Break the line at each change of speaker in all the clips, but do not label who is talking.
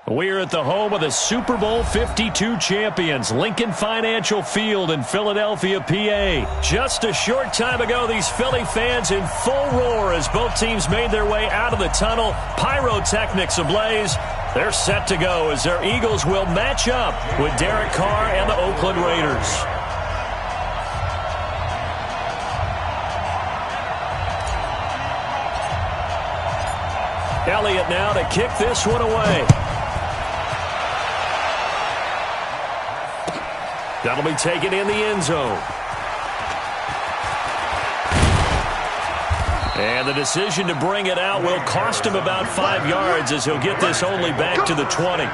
We're at the home of the Super Bowl 52 champions, Lincoln Financial Field in Philadelphia, PA. Just a short time ago, these Philly fans in full roar as both teams made their way out of the tunnel. Pyrotechnics ablaze. They're set to go as their Eagles will match up with Derek Carr and the Oakland Raiders. Elliott now to kick this one away. That'll be taken in the end zone. And the decision to bring it out will cost him about 5 yards as he'll get this only back to the 20.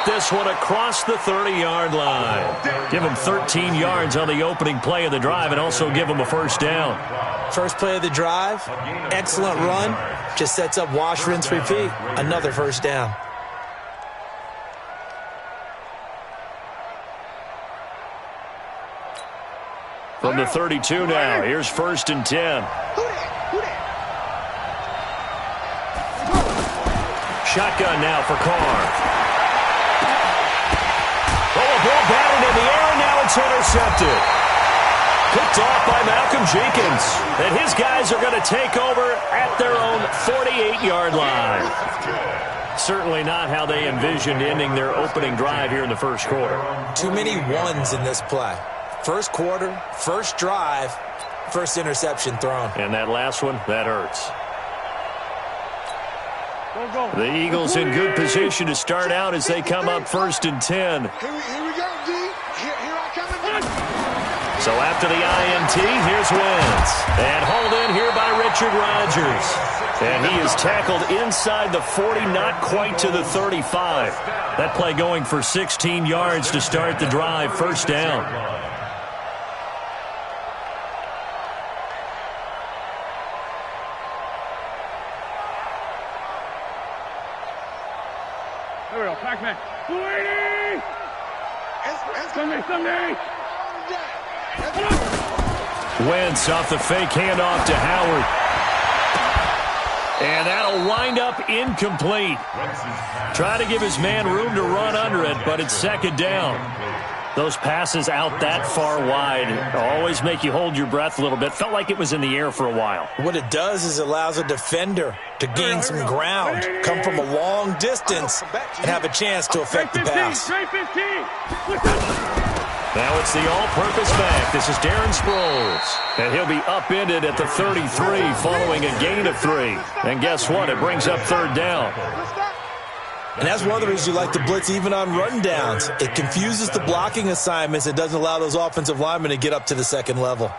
This one across the 30-yard line. Give him 13 yards on the opening play of the drive and also give him a first down.
First play of the drive, excellent run, just sets up wash, rinse, repeat. Another first down.
From the 32 now, here's 1st and 10. Shotgun now for Carr. Ball batted in the air, and now it's intercepted. Picked off by Malcolm Jenkins. And his guys are going to take over at their own 48-yard line. Certainly not how they envisioned ending their opening drive here in the first quarter.
Too many ones in this play. First quarter, first drive, first interception thrown.
And that last one, that hurts. The Eagles in good position to start out as they come up 1st and 10.
Here we go, D. Here I come again.
So after the INT, here's Wentz. And hauled in here by Richard Rodgers. And he is tackled inside the 40, not quite to the 35. That play going for 16 yards to start the drive, first down.
There we go, Pac-Man. 280! Sunday!
Wentz off the fake handoff to Howard. And that'll wind up incomplete. Try to give his man room to run under it, but it's 2nd down. Those passes out that far wide always make you hold your breath a little bit. Felt like it was in the air for a while.
What it does is it allows a defender to gain some ground, come from a long distance, and have a chance to affect the pass.
Now it's the all-purpose back. This is Darren Sproles. And he'll be upended at the 33 following a gain of 3. And guess what? It brings up 3rd down.
And that's one of the reasons you like to blitz even on rundowns. It confuses the blocking assignments. It doesn't allow those offensive linemen to get up to the 2nd level.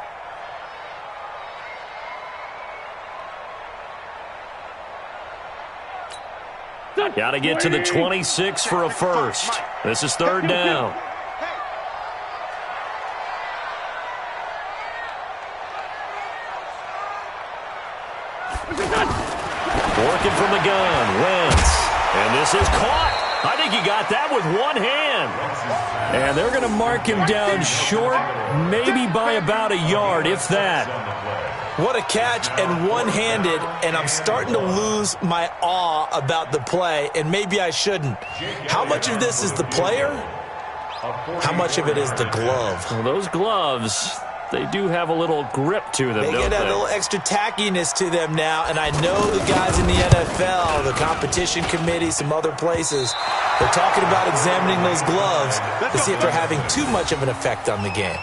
Got to get to the 26 for a first. This is 3rd down. Working from the gun, Wentz. And this is caught. I think he got that with one hand. And they're going to mark him down short, maybe by about a yard, if that.
What a catch, and one-handed, and I'm starting to lose my awe about the play, and maybe I shouldn't. How much of this is the player? How much of it is the glove?
Well, those gloves, they do have a little grip to them,
They
don't
get a little extra tackiness to them now, and I know the guys in the NFL, the competition committee, some other places, they're talking about examining those gloves to see if they're having too much of an effect on the game.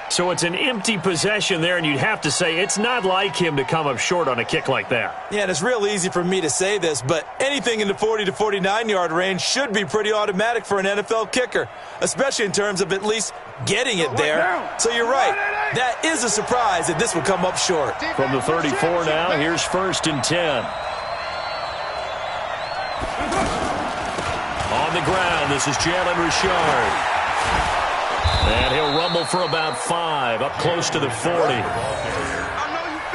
So it's an empty possession there, and you'd have to say it's not like him to come up short on a kick like that.
Yeah, and it's real easy for me to say this, but anything in the 40 to 49-yard range should be pretty automatic for an NFL kicker, especially in terms of at least getting it there. So you're right. That is a surprise that this would come up short.
From the 34 now, here's 1st and 10. On the ground, this is Jalen Richard. And he'll rumble for about 5, up close to the 40.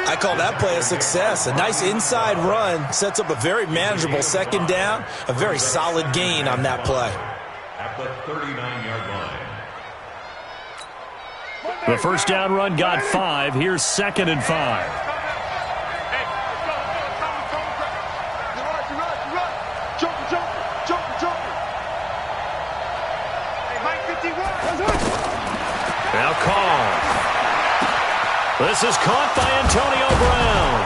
I call that play a success. A nice inside run sets up a very manageable 2nd down. A very solid gain on that play.
At the 39-yard line.
The 1st down run got 5. Here's 2nd and 5. Now Carr. This is caught by Antonio Brown.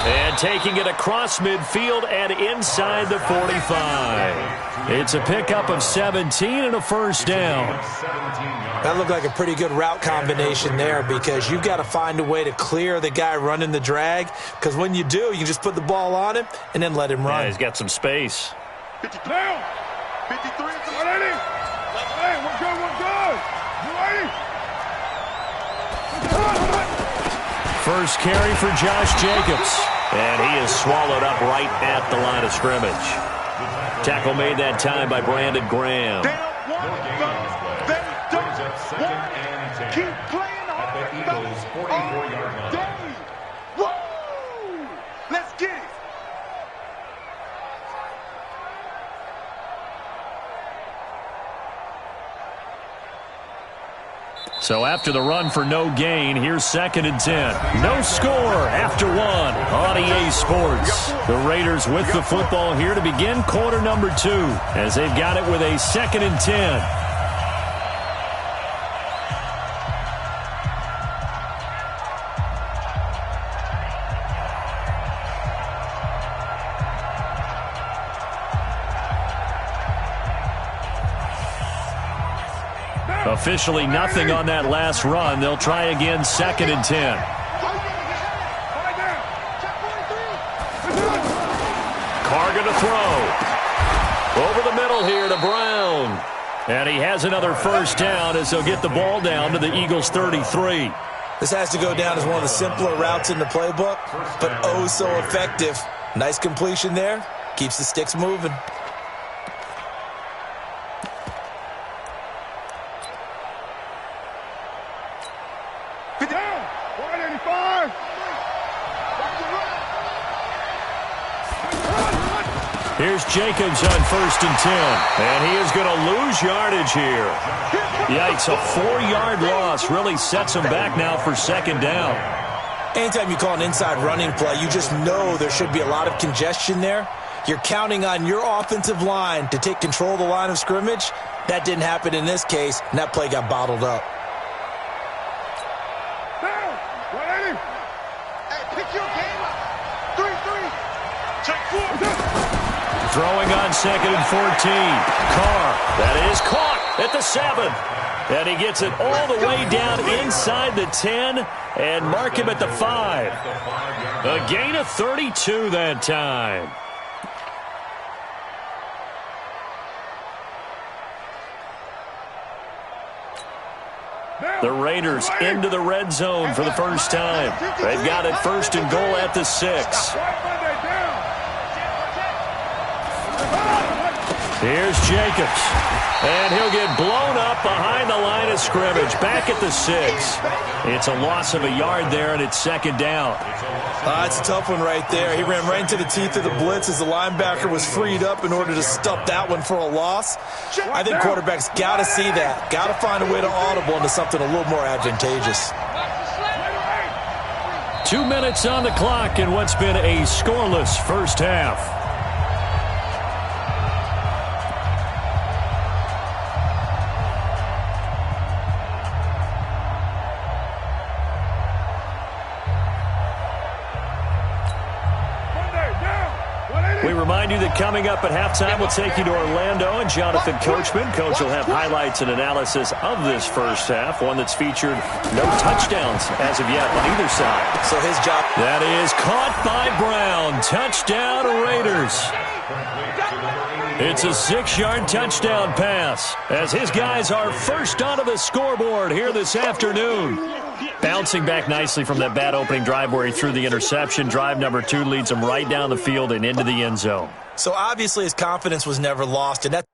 And taking it across midfield and inside the 45. It's a pickup of 17 and a 1st down.
That looked like a pretty good route combination there because you've got to find a way to clear the guy running the drag, because when you do, you just put the ball on him and then let him run.
Yeah, he's got some space.
52. 53. 180. Hey, we're good. We're good. 180.
First carry for Josh Jacobs. And he is swallowed up right at the line of scrimmage. Tackle made that time by Brandon Graham.
Keep playing
at the Eagles' 44-yard line.
Woo! Let's get it.
So after the run for no gain, here's 2nd and 10. No score after 1 on EA Sports. The Raiders with the football here to begin quarter number 2 as they've got it with a 2nd and 10. Officially nothing on that last run. They'll try again 2nd and 10. Carr going to throw. Over the middle here to Brown. And he has another 1st down as they'll get the ball down to the Eagles' 33.
This has to go down as one of the simpler routes in the playbook, but oh so effective. Nice completion there. Keeps the sticks moving.
Here's Jacobs on 1st and 10. And he is going to lose yardage here. Yikes, a 4-yard loss really sets him back now for 2nd down.
Anytime you call an inside running play, you just know there should be a lot of congestion there. You're counting on your offensive line to take control of the line of scrimmage. That didn't happen in this case, and that play got bottled up.
Throwing on 2nd and 14. Carr, that is caught at the 7. And he gets it all the way down inside the 10 and mark him at the 5. A gain of 32 that time. The Raiders into the red zone for the first time. They've got it 1st and goal at the 6. Here's Jacobs. And he'll get blown up behind the line of scrimmage. Back at the 6. It's a loss of a yard there, and it's 2nd down.
It's a tough one right there. He ran right into the teeth of the blitz as the linebacker was freed up in order to stop that one for a loss. I think quarterbacks got to see that. Got to find a way to audible into something a little more advantageous.
2 minutes on the clock in what's been a scoreless first half. We remind you that coming up at halftime, we'll take you to Orlando and Jonathan Coachman. Coach will have highlights and analysis of this first half, one that's featured no touchdowns as of yet on either side.
So his job.
That is caught by Brown. Touchdown, Raiders. It's a 6-yard touchdown pass as his guys are first onto the scoreboard here this afternoon. Bouncing back nicely from that bad opening drive where he threw the interception. Drive number 2 leads him right down the field and into the end zone.
So obviously his confidence was never lost, and that's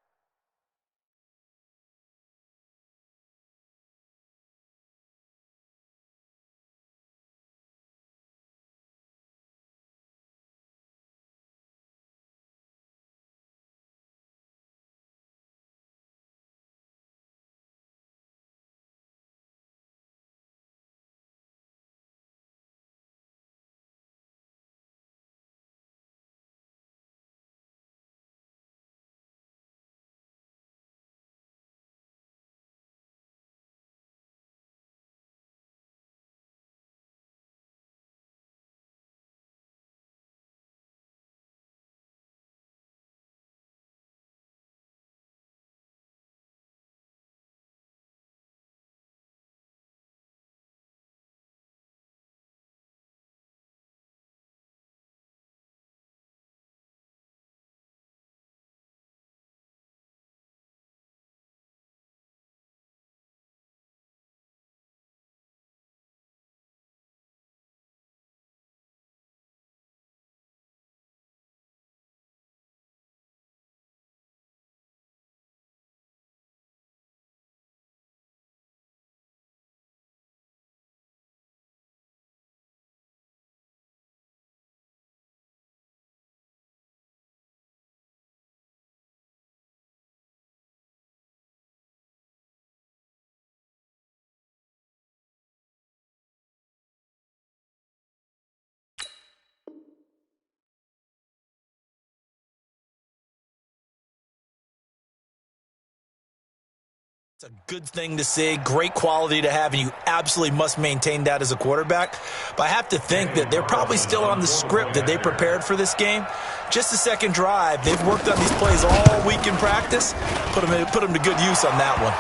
a good thing to see, great quality to have, and you absolutely must maintain that as a quarterback. But I have to think that they're probably still on the script that they prepared for this game. Just the second drive, they've worked on these plays all week in practice. Put them to good use on that one.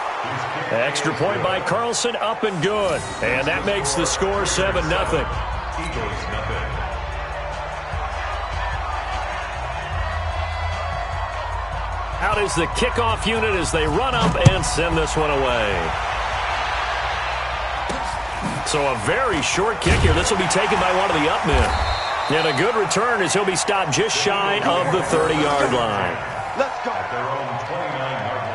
Extra point by Carlson, up and good. And that makes the score 7-0.
Eagles, nothing.
Out is the kickoff unit as they run up and send this one away. So a very short kick here. This will be taken by one of the up men. And a good return as he'll be stopped just shy of the 30-yard line.
Let's go.
At their own 29-yard line.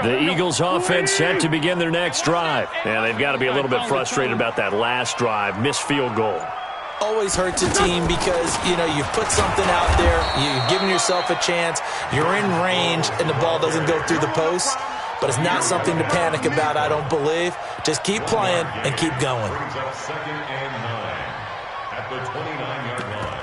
The Eagles offense set to begin their next drive. And they've got to be a little bit frustrated about that last drive. Missed field goal.
Always hurts a team because, you've put something out there, you've given yourself a chance, you're in range, and the ball doesn't go through the post. But it's not something to panic about, I don't believe. Just keep playing and keep going.
Brings up 2nd and 9 at the 29-yard line.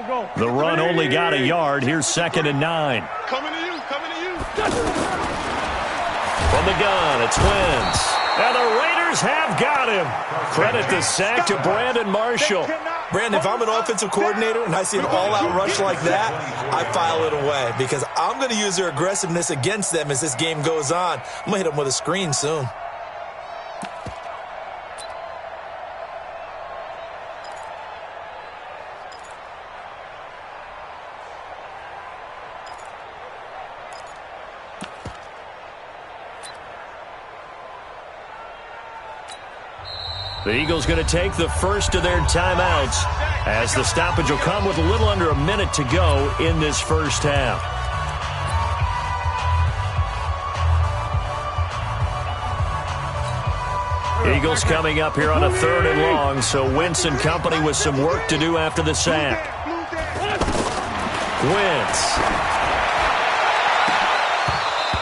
Go.
The run only got a yard. Here's 2nd and 9.
Coming to you.
From the gun, it's Wentz. And the Raiders have got him. Credit the sack to Brandon Marshall.
Brandon, if I'm an offensive coordinator and I see an all-out rush like that, I file it away because I'm going to use their aggressiveness against them as this game goes on. I'm going to hit them with a screen soon.
The Eagles going to take the first of their timeouts as the stoppage will come with a little under a minute to go in this first half. Eagles coming up here on a 3rd and long, so Wentz and company with some work to do after the sack. Wentz.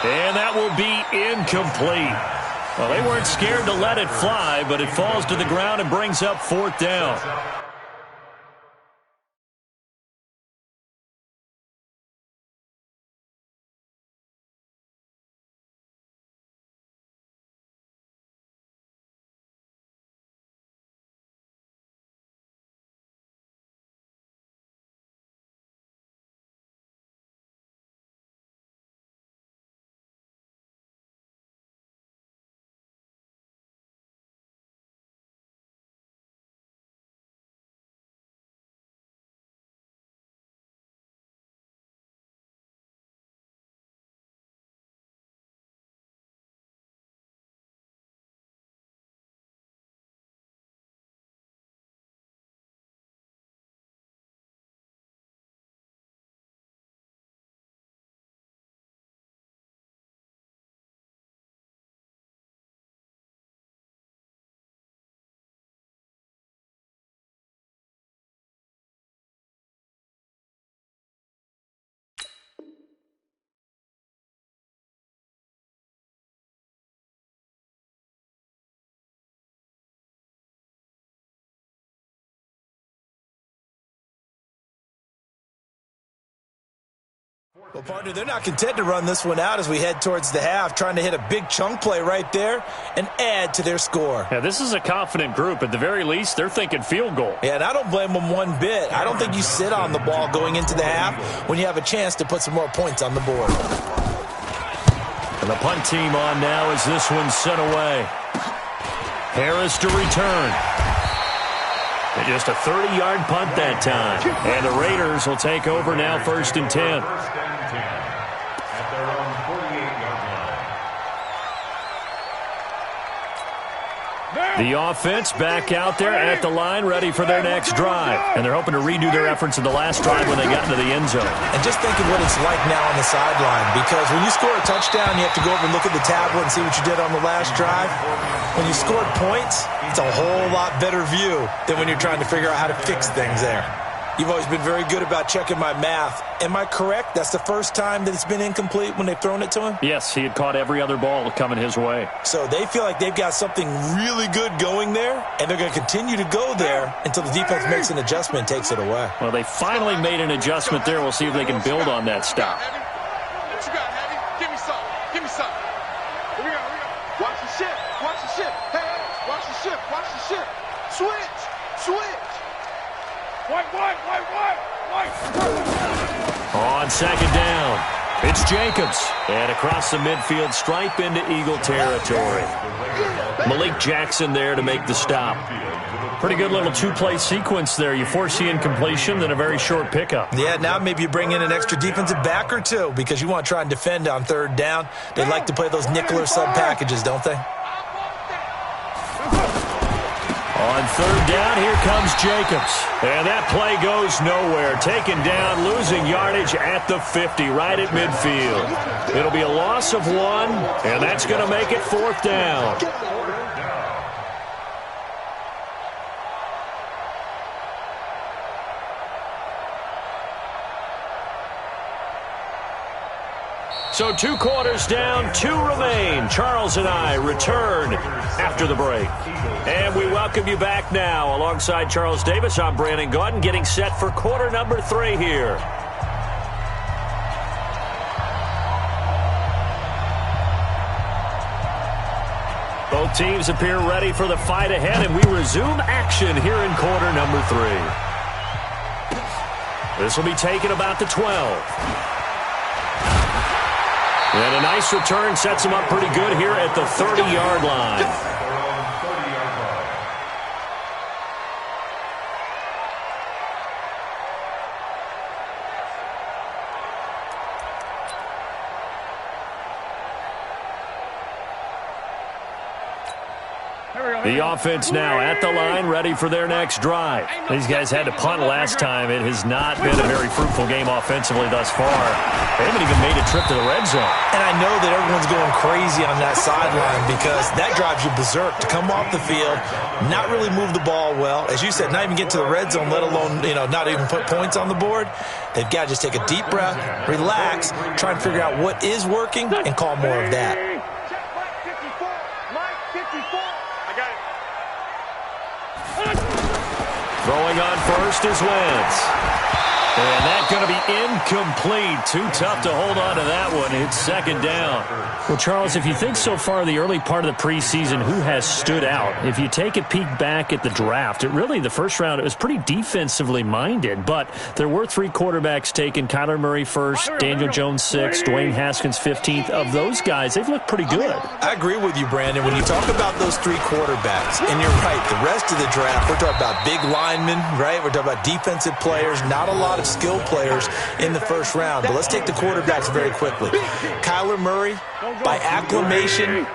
And that will be incomplete. Well, they weren't scared to let it fly, but it falls to the ground and brings up 4th down.
Well, partner, they're not content to run this one out as we head towards the half, trying to hit a big chunk play right there and add to their score.
Yeah, this is a confident group. At the very least, they're thinking field goal.
Yeah, and I don't blame them one bit. I don't think you sit on the ball going into the half when you have a chance to put some more points on the board.
And the punt team on now as this one's sent away. Harris to return. And just a 30-yard punt that time. And the Raiders will take over now, 1st and 10.
At their own 48-yard line.
The offense back out there at the line, ready for their next drive. And they're hoping to redo their efforts in the last drive when they got into the end zone.
And just think of what it's like now on the sideline, because when you score a touchdown, you have to go over and look at the tablet and see what you did on the last drive. When you scored points, it's a whole lot better view than when you're trying to figure out how to fix things there. You've always been very good about checking my math. Am I correct? That's the first time that it's been incomplete when they've thrown it to him?
Yes, he had caught every other ball coming his way.
So they feel like they've got something really good going there, and they're going to continue to go there until the defense makes an adjustment and takes it away.
Well, they finally made an adjustment there. We'll see if they can build on that stop.
What you got, Heavy? Give me some. Give me some. Here we go. Watch the shift. Watch the shift. Hey, watch the shift. Watch the shift. Switch. Switch. White.
On 2nd down, it's Jacobs. And across the midfield stripe into Eagle territory. Malik Jackson there to make the stop. Pretty good little two-play sequence there. You force the incompletion, then a very short pickup.
Yeah, now maybe you bring in an extra defensive back or two because you want to try and defend on 3rd down. They like to play those nickel or sub packages, don't they?
On 3rd down, here comes Jacobs. And that play goes nowhere. Taken down, losing yardage at the 50, right at midfield. It'll be a loss of 1, and that's going to make it 4th down. So 2 quarters down, 2 remain. Charles and I return after the break. And we welcome you back now. Alongside Charles Davis, I'm Brandon Gaudin, getting set for quarter number 3 here. Both teams appear ready for the fight ahead, and we resume action here in quarter number 3. This will be taken about the 12. And a nice return sets him up pretty good here at the 30-yard line. The offense now at the line, ready for their next drive. These guys had to punt last time. It has not been a very fruitful game offensively thus far. They haven't even made a trip to the red zone.
And I know that everyone's going crazy on that sideline because that drives you berserk to come off the field, not really move the ball well. As you said, not even get to the red zone, let alone, not even put points on the board. They've got to just take a deep breath, relax, try and figure out what is working, and call more of that.
Throwing on first is Wentz. And that's going to be incomplete. Too tough to hold on to that one. It's 2nd down. Well, Charles, if you think so far the early part of the preseason, who has stood out? If you take a peek back at the draft, the first round, it was pretty defensively minded. But there were 3 quarterbacks taken. Kyler Murray first, Daniel Jones 6th, Dwayne Haskins 15th. Of those guys, they've looked pretty good.
I agree with you, Brandon. When you talk about those 3 quarterbacks, and you're right, the rest of the draft, we're talking about big linemen, right? We're talking about defensive players, not a lot of skilled players in the first round. But let's take the quarterbacks very quickly. Kyler Murray, by acclamation,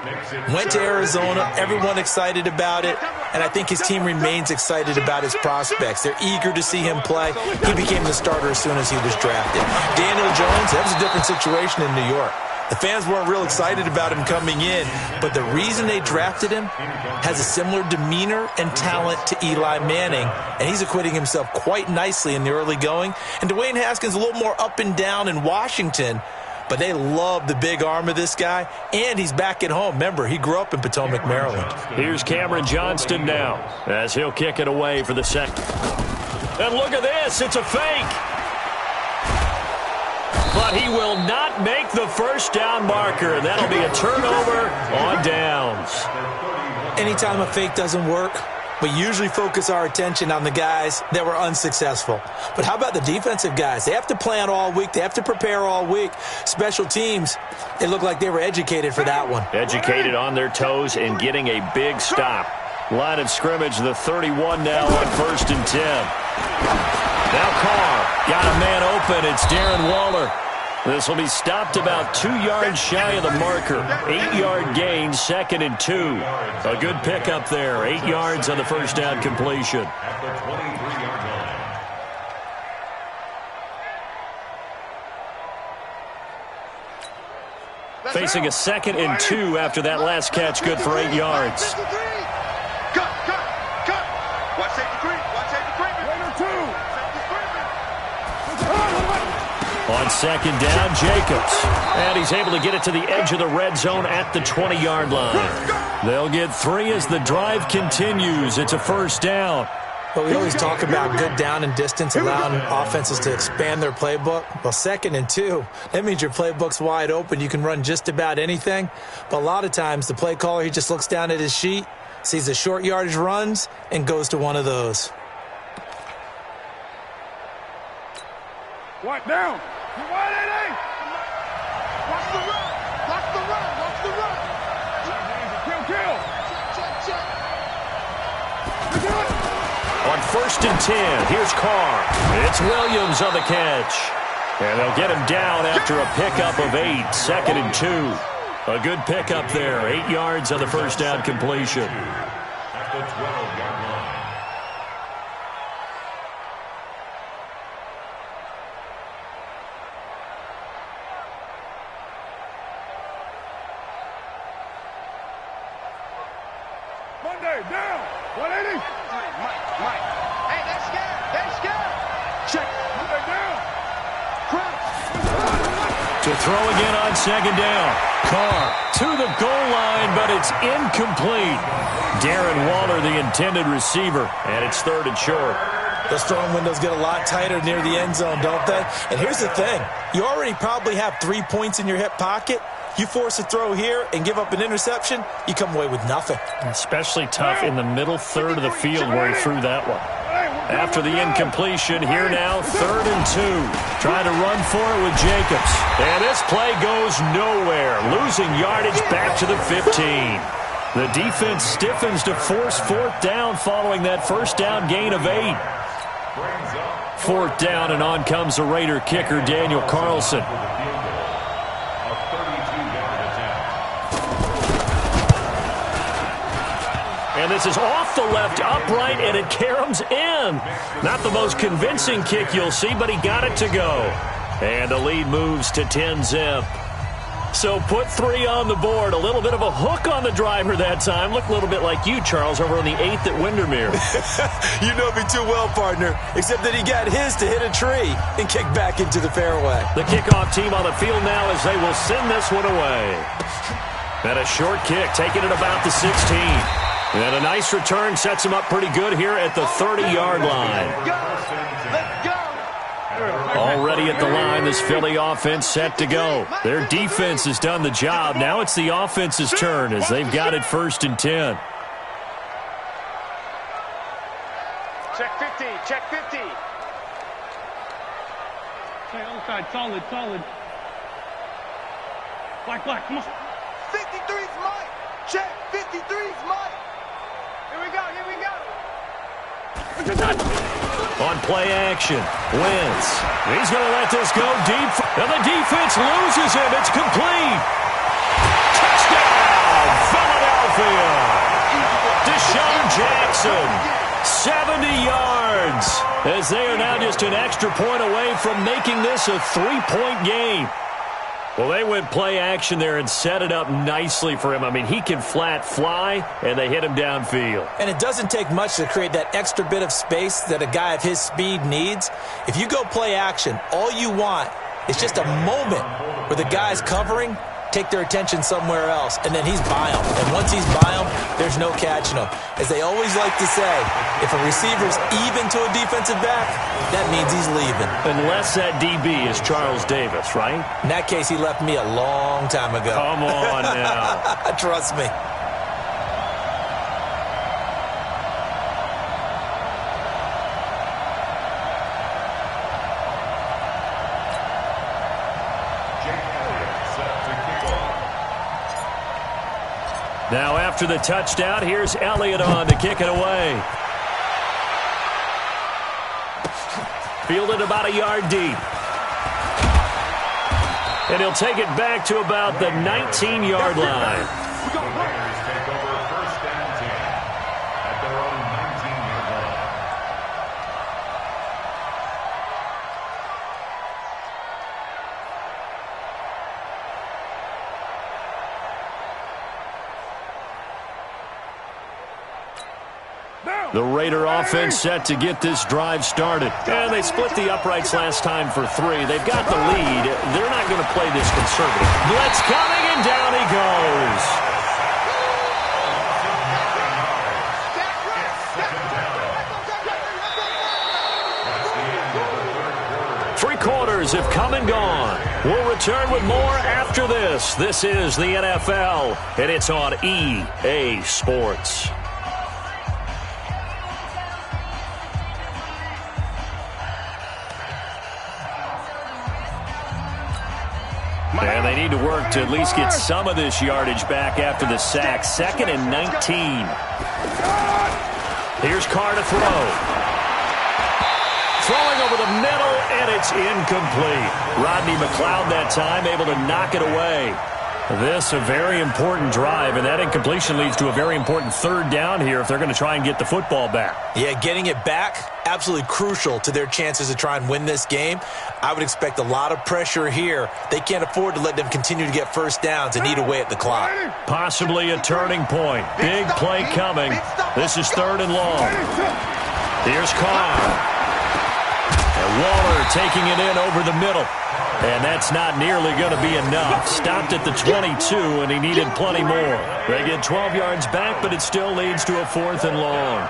went to Arizona. Everyone excited about it. And I think his team remains excited about his prospects. They're eager to see him play. He became the starter as soon as he was drafted. Daniel Jones, that was a different situation in New York. The fans weren't real excited about him coming in, but the reason they drafted him has a similar demeanor and talent to Eli Manning, and he's acquitting himself quite nicely in the early going. And Dwayne Haskins a little more up and down in Washington, but they love the big arm of this guy, and he's back at home. Remember, he grew up in Potomac, Maryland.
Here's Cameron Johnston now as he'll kick it away for the second. And look at this. It's a fake. But he will not make the first down marker, and that'll be a turnover on downs.
Anytime a fake doesn't work, we usually focus our attention on the guys that were unsuccessful. But how about the defensive guys? They have to plan all week. They have to prepare all week. Special teams, they look like they were educated for that one.
Educated on their toes and getting a big stop. Line of scrimmage, the 31 now on 1st and 10. Now Carr got a man open. It's Darren Waller. This will be stopped about 2 yards shy of the marker. 8-yard gain, 2nd and 2. A good pickup there. 8 yards on the first down completion.
At the 23-yard line.
Facing a 2nd and 2 after that last catch, good for 8 yards.
Cut. Watch safety creep.
On 2nd down, Jacobs. And he's able to get it to the edge of the red zone at the 20-yard line. They'll get 3 as the drive continues. It's a first down.
But we always talk about good down and distance, allowing offenses to expand their playbook. Well, 2nd and 2, that means your playbook's wide open. You can run just about anything. But a lot of times, the play caller, he just looks down at his sheet, sees the short yardage runs, and goes to one of those.
What down?
Watch the run.
Kill.
On 1st and 10, here's Carr. It's Williams on the catch. And they'll get him down after a pickup of 8, 2nd and 2. A good pickup there, 8 yards on the first down completion.
At the 12-yard line.
Monday, down. 180.
Mike. Hey, they're scared. Check.
Monday, down.
To throw again on 2nd down. Carr to the goal line, but it's incomplete. Darren Waller, the intended receiver, and it's 3rd and short.
Those throwing windows get a lot tighter near the end zone, don't they? And here's the thing. You already probably have 3 points in your hip pocket. You force a throw here and give up an interception, you come away with nothing.
Especially tough in the middle third of the field where he threw that one. After the incompletion, here now, 3rd and 2. Trying to run for it with Jacobs. And this play goes nowhere. Losing yardage back to the 15. The defense stiffens to force 4th down following that first down gain of 8. 4th down, and on comes the Raider kicker, Daniel Carlson. And this is off the left upright, and it caroms in. Not the most convincing kick you'll see, but he got it to go. And the lead moves to 10-zip. So put 3 on the board. A little bit of a hook on the driver that time. Looked a little bit like you, Charles, over on the 8th at Windermere.
You know me too well, partner, except that he got his to hit a tree and kick back into the fairway.
The kickoff team on the field now as they will send this one away. And a short kick, taking it about the 16. And a nice return sets him up pretty good here at the 30-yard line.
Let's go.
Already at the line, this Philly offense set to go. Their defense has done the job. Now it's the offense's turn as they've got it 1st and 10.
Check 50.
Okay, outside, solid. Black, come on.
53's Mike. Check 53's Mike. Here we go.
On play action, Wentz. He's going to let this go deep. And the defense loses him. It's complete. Touchdown, Philadelphia. Deshaun Jackson, 70 yards. As they are now just an extra point away from making this a 3-point game. Well, they went play action there and set it up nicely for him. I mean, he can flat fly, and they hit him downfield.
And it doesn't take much to create that extra bit of space that a guy of his speed needs. If you go play action, all you want is just a moment where the guy's covering take their attention somewhere else, and then he's by them. And once he's by them, there's no catching him. As they always like to say, if a receiver's even to a defensive back, that means he's leaving.
Unless that DB is Charles Davis, right?
In that case, he left me a long time ago.
Come on now.
Trust me.
Now after the touchdown, here's Elliott on to kick it away. Fielded about a yard deep. And he'll take it back to about the 19-yard line.
Raiders take over first and 10 at their own 19-yard line.
The Raider offense set to get this drive started. And they split the uprights last time for 3. They've got the lead. They're not going to play this conservative. Blitz coming, and down he goes. Three quarters have come and gone. We'll return with more after this. This is the NFL, and it's on EA Sports. And they need to work to at least get some of this yardage back after the sack. 2nd and 19. Here's Carr to throw. Throwing over the middle, and it's incomplete. Rodney McLeod that time able to knock it away. This a very important drive, and that incompletion leads to a very important 3rd down here if they're going to try and get the football back.
Yeah, getting it back, absolutely crucial to their chances to try and win this game. I would expect a lot of pressure here. They can't afford to let them continue to get first downs and eat away at the clock.
Possibly a turning point. Big play coming. This is 3rd and long. Here's Carr. And Waller taking it in over the middle. And that's not nearly going to be enough. Stopped at the 22, and he needed plenty more. They get 12 yards back, but it still leads to a 4th and long.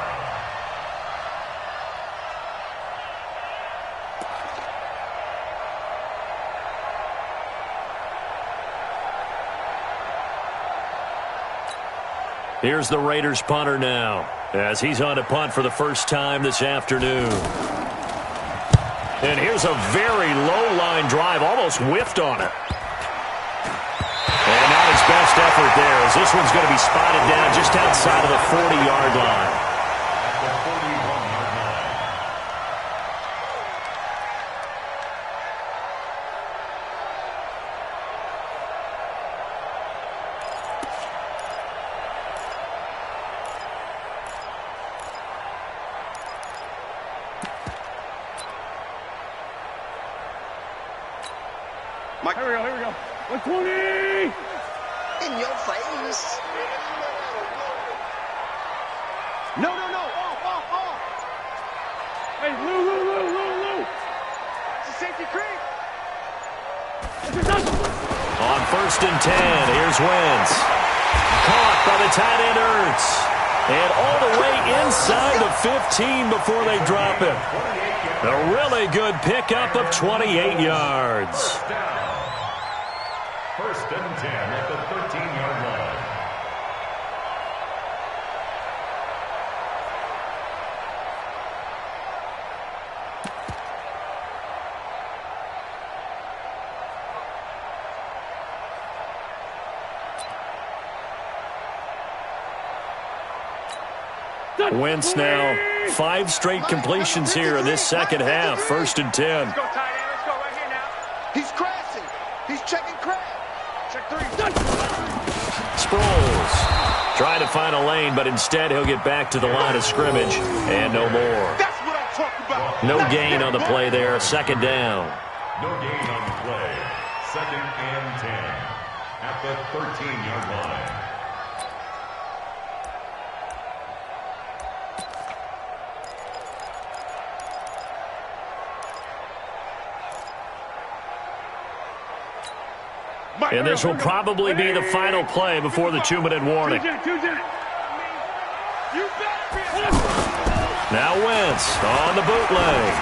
Here's the Raiders punter now, as he's on to punt for the first time this afternoon. And here's a very low-line drive, almost whiffed on it. And not his best effort there, as this one's going to be spotted down just outside of the 40-yard line.
At the 41-yard line.
Here we go. 120!
In your face. No. Off.
Hey, Lou.
It's a safety creep.
On 1st and 10, here's Wentz. Caught by the tight end Ertz. And all the way inside the 15 before they drop him. A really good pickup of 28 yards.
First and 10 at the 13-yard line.
Wentz now 5 straight completions here in this second half. 1st and 10.
Let's go, tight end. Let's go right here now.
He's crashing. He's checking crash.
Check 3.
Sproles trying to find a lane, but instead he'll get back to the line of scrimmage and no more.
That's what I'm talking about.
No gain on the play there. 2nd down.
No gain on the play. 2nd and 10 at the 13-yard line.
And this will probably be the final play before the 2-minute warning. Now Wentz on the bootleg.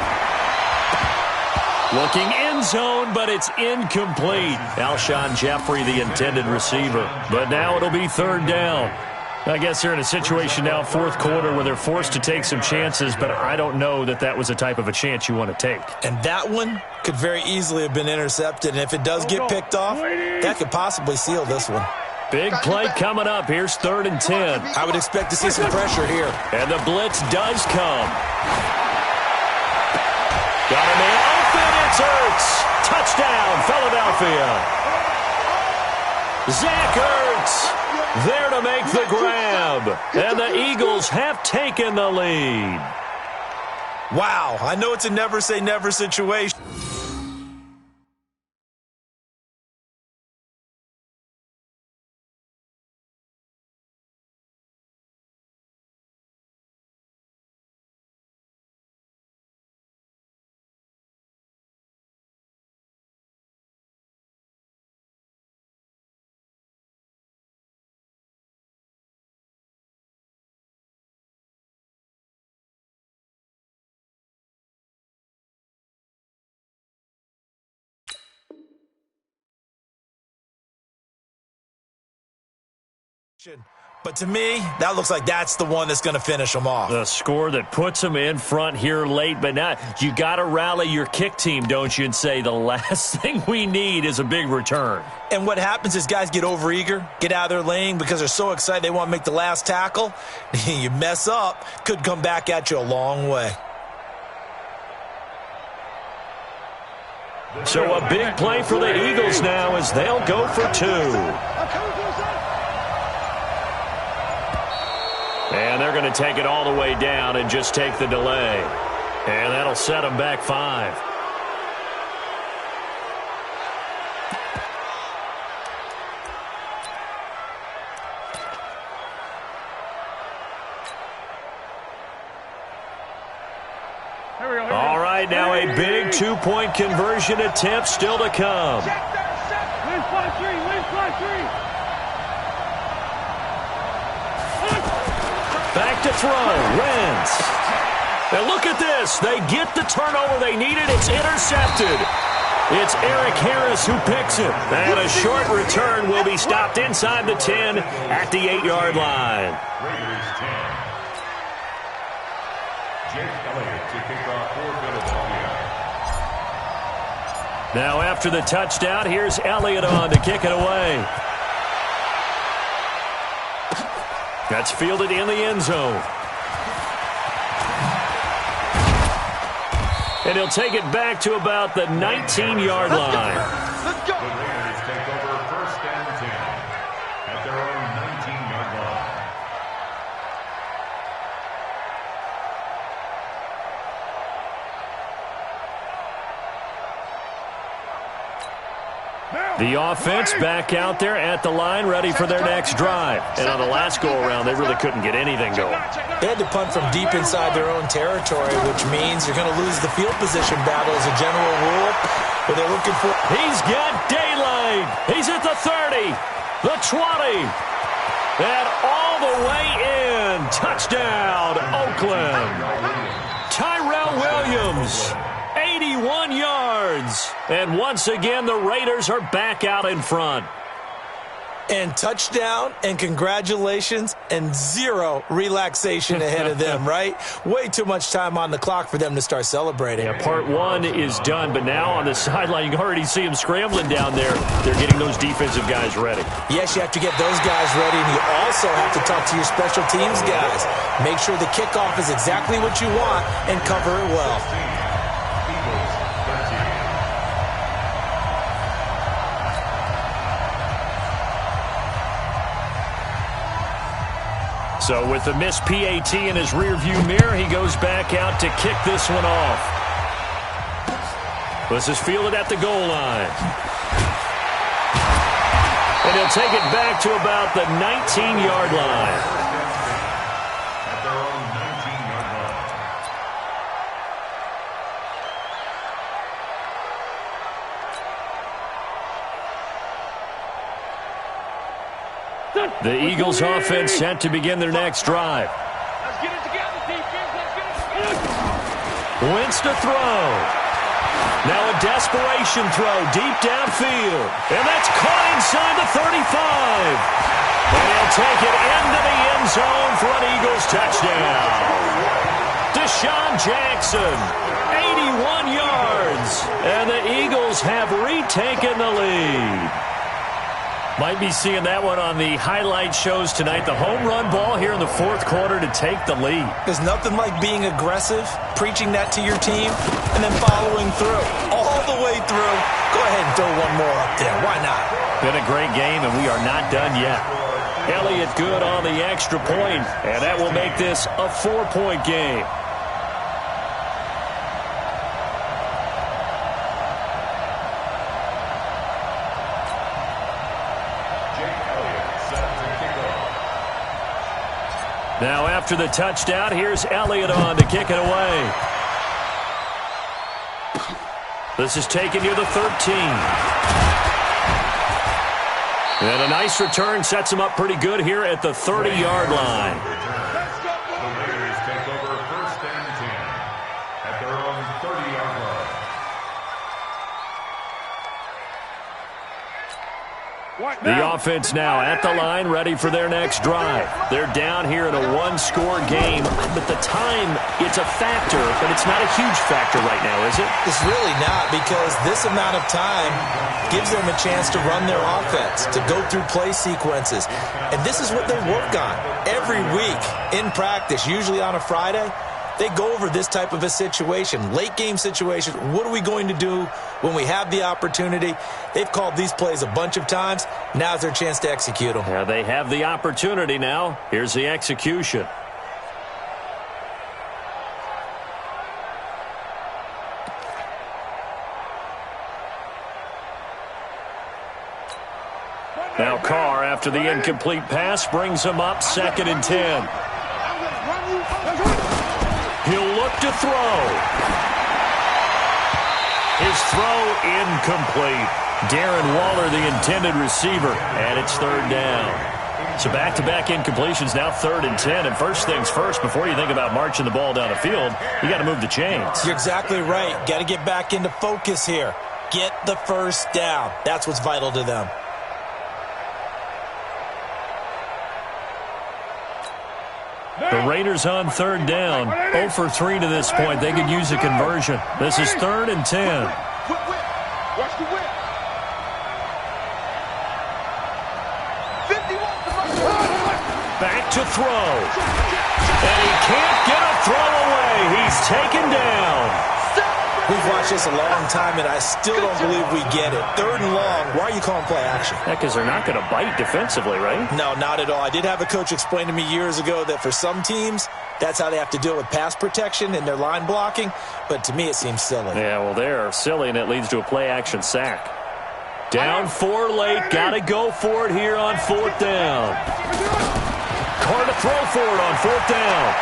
Looking end zone, but it's incomplete. Alshon Jeffrey, the intended receiver. But now it'll be 3rd down. I guess they're in a situation now, 4th quarter, where they're forced to take some chances, but I don't know that that was the type of a chance you want to take.
And that one could very easily have been intercepted, and if it does get picked off, that could possibly seal this one.
Big play coming up. Here's 3rd and 10.
I would expect to see some pressure here.
And the blitz does come. Got a man open. It's Ertz. Touchdown, Philadelphia. Zach Ertz there to make the grab. And the Eagles have taken the lead.
Wow, I know it's a never say never situation. But to me, that looks like that's the one that's going to finish them off.
The score that puts them in front here late, but now you got to rally your kick team, don't you, and say the last thing we need is a big return.
And what happens is guys get overeager, get out of their lane because they're so excited they want to make the last tackle. You mess up, could come back at you a long way.
So a big play for the Eagles now as they'll go for 2. And they're going to take it all the way down and just take the delay. And that'll set them back 5. All right, now a big 2-point conversion attempt still to come.
Win fly 3, win fly 3.
Back to throw, Wentz. And look at this. They get the turnover they needed. It's intercepted. It's Eric Harris who picks it. And a short return will be stopped inside the 10 at the 8-yard line.
Raiders 10. Jake Elliott to kick off for Philadelphia.
Now after the touchdown, here's Elliott on to kick it away. That's fielded in the end zone. And he'll take it back to about the 19-yard line.
Let's go. The Raiders take over 1st and 10 at their own 19-yard line.
The offense back out there at the line, ready for their next drive. And on the last go-around, they really couldn't get anything going.
They had to punt from deep inside their own territory, which means you're going to lose the field position battle as a general rule. But they're looking for...
He's got daylight. He's at the 30, the 20, and all the way in. Touchdown, Oakland. Tyrell Williams. 81 yards. And once again, the Raiders are back out in front.
And touchdown and congratulations and 0 relaxation ahead of them, right? Way too much time on the clock for them to start celebrating.
Yeah, part 1 is done, but now on the sideline, you can already see them scrambling down there. They're getting those defensive guys ready.
Yes, you have to get those guys ready, and you also have to talk to your special teams guys. Make sure the kickoff is exactly what you want and cover it well.
So with the missed PAT in his rearview mirror, he goes back out to kick this one off. This is fielded at the goal line. And he'll take it back to about the 19-yard line.
At their own 19-yard line.
The Eagles offense set to begin their next drive.
Let's get it together, defense. Let's get it together.
Wentz to throw. Now a desperation throw deep downfield. And that's caught inside the 35. And he'll take it into the end zone for an Eagles touchdown. Deshaun Jackson, 81 yards. And the Eagles have retaken the lead. Might be seeing that one on the highlight shows tonight. The home run ball here in the fourth quarter to take the lead.
There's nothing like being aggressive, preaching that to your team, and then following through. All the way through. Go ahead and throw one more up there. Why not?
Been a great game, and we are not done yet. Elliott good on the extra point, and that will make this a 4-point game. Now after the touchdown, here's Elliott on to kick it away. This is taken near the 13. And a nice return sets him up pretty good here at the 30-yard line.
The Raiders take over 1st and 10 at their own 30-yard line.
The offense now at the line, ready for their next drive. They're down here in a one-score game, but the time, it's a factor, but it's not a huge factor right now, is it?
It's really not, because this amount of time gives them a chance to run their offense, to go through play sequences. And this is what they work on every week in practice, usually on a Friday. They go over this type of a situation, late game situation. What are we going to do when we have the opportunity? They've called these plays a bunch of times. Now's their chance to execute them.
Yeah, they have the opportunity now. Here's the execution. Now Carr, after the incomplete pass, brings him up 2nd and 10. He'll look to throw. His throw incomplete. Darren Waller, the intended receiver, and it's 3rd down. So back-to-back incompletions, now 3rd and 10. And first things first, before you think about marching the ball down the field, you got to move the chains.
You're exactly right. Got to get back into focus here. Get the first down. That's what's vital to them.
The Raiders on 3rd down. 0 for 3 to this point. They could use a conversion. This is 3rd and 10.
Watch the whip. 51.
Back to throw. And he can't get a throw away. He's taken down.
We've watched this a long time, and I still don't believe we get it. 3rd and long. Why are you calling play action?
Yeah, because they're not going to bite defensively, right?
No, not at all. I did have a coach explain to me years ago that for some teams, that's how they have to deal with pass protection and their line blocking. But to me, it seems silly.
Yeah, well, they're silly, and it leads to a play-action sack. Down 4 late. Got to go for it here on 4th down. Carr to throw for it on 4th down.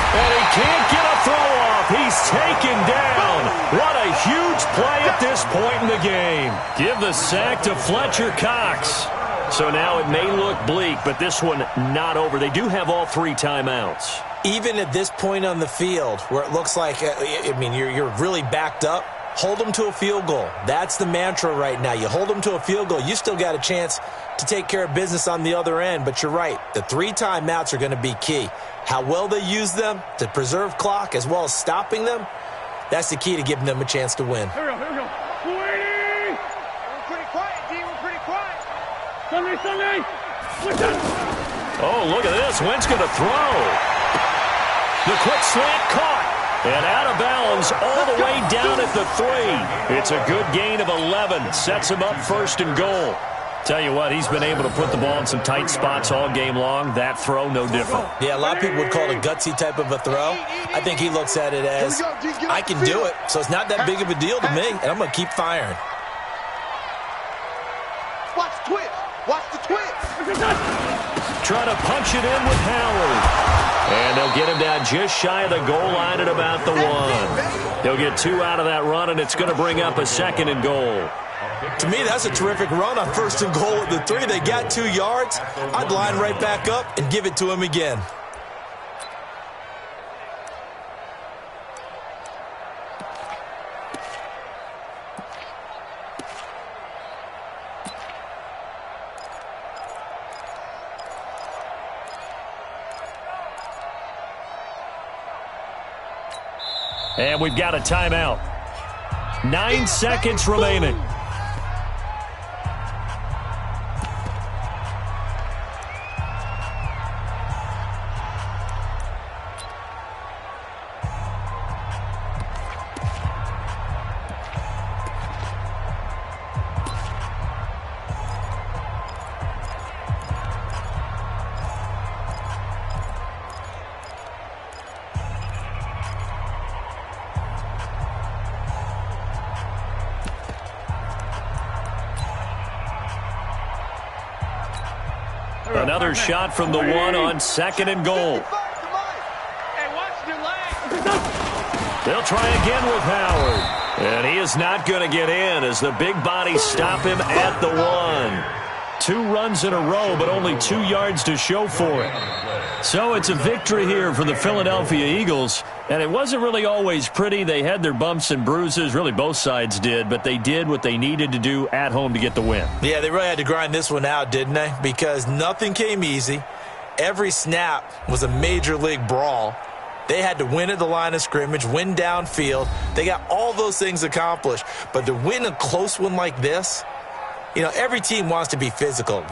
And he can't get a throw off. He's taken down. What a huge play at this point in the game. Give the sack to Fletcher Cox. So now it may look bleak, but this one not over. They do have all 3 timeouts.
Even at this point on the field, where it looks like, you're really backed up, hold them to a field goal. That's the mantra right now. You hold them to a field goal, you still got a chance to take care of business on the other end. But you're right, the 3 timeouts are going to be key. How well they use them to preserve clock as well as stopping them, that's the key to giving them a chance to win.
Here we go. 20! We're pretty quiet, D. We're pretty quiet. Sunday!
Oh, look at this. Wentz going to throw. The quick slant caught. And out of bounds all the way down at the 3. It's a good gain of 11. Sets him up 1st and goal. Tell you what, he's been able to put the ball in some tight spots all game long. That throw, no different.
Yeah, a lot of people would call it a gutsy type of a throw. I think he looks at it as, I can do it, so it's not that big of a deal to me, and I'm going to keep firing.
Watch the twitch. Watch the twitch.
Trying to punch it in with Howard. And they'll get him down just shy of the goal line at about the 1. He'll get 2 out of that run, and it's going to bring up a 2nd and goal.
To me, that's a terrific run on 1st and goal at the 3. They got 2 yards. I'd line right back up and give it to him again.
And we've got a timeout. 9 seconds remaining. Another shot from the 1 on 2nd and goal. They'll try again with Howard. And he is not going to get in as the big bodies stop him at the 1. 2 runs in a row, but only 2 yards to show for it. So it's a victory here for the Philadelphia Eagles. And it wasn't really always pretty. They had their bumps and bruises. Really, both sides did. But they did what they needed to do at home to get the win.
Yeah, they really had to grind this one out, didn't they? Because nothing came easy. Every snap was a major league brawl. They had to win at the line of scrimmage, win downfield. They got all those things accomplished. But to win a close one like this, you know, every team wants to be physical.